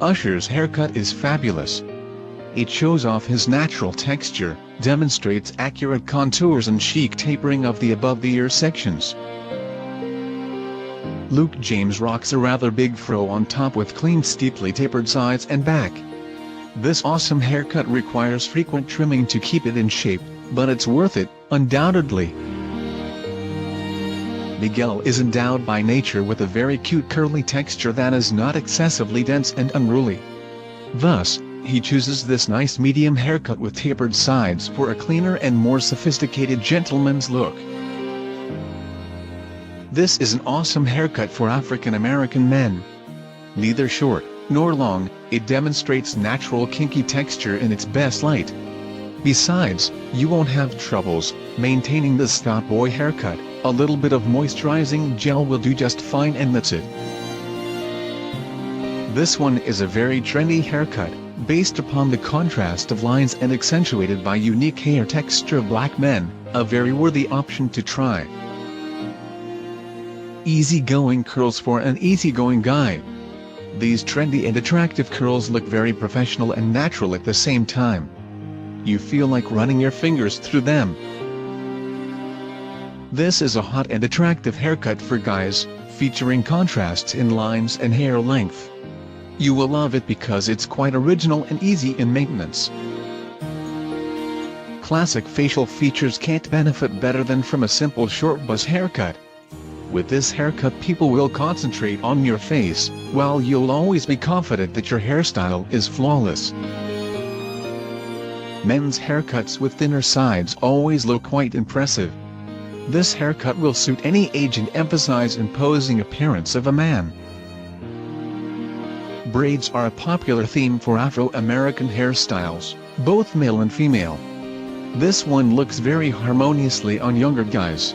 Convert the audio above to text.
Usher's haircut is fabulous. It shows off his natural texture, demonstrates accurate contours and chic tapering of the above-the-ear sections. Luke James rocks a rather big fro on top with clean steeply tapered sides and back. This awesome haircut requires frequent trimming to keep it in shape, but it's worth it, undoubtedly. Miguel is endowed by nature with a very cute curly texture that is not excessively dense and unruly. Thus, he chooses this nice medium haircut with tapered sides for a cleaner and more sophisticated gentleman's look. This is an awesome haircut for African American men. Neither short nor long, it demonstrates natural kinky texture in its best light. Besides, you won't have troubles maintaining the stout boy haircut. A little bit of moisturizing gel will do just fine, and that's it. This one is a very trendy haircut, based upon the contrast of lines and accentuated by unique hair texture of black men, a very worthy option to try. Easy-going curls for an easygoing guy. These trendy and attractive curls look very professional and natural at the same time. You feel like running your fingers through them. This is a hot and attractive haircut for guys, featuring contrasts in lines and hair length. You will love it because it's quite original and easy in maintenance. Classic facial features can't benefit better than from a simple short buzz haircut. With this haircut, people will concentrate on your face, while you'll always be confident that your hairstyle is flawless. Men's haircuts with thinner sides always look quite impressive. This haircut will suit any age and emphasize imposing appearance of a man. Braids are a popular theme for Afro-American hairstyles, both male and female. This one looks very harmoniously on younger guys.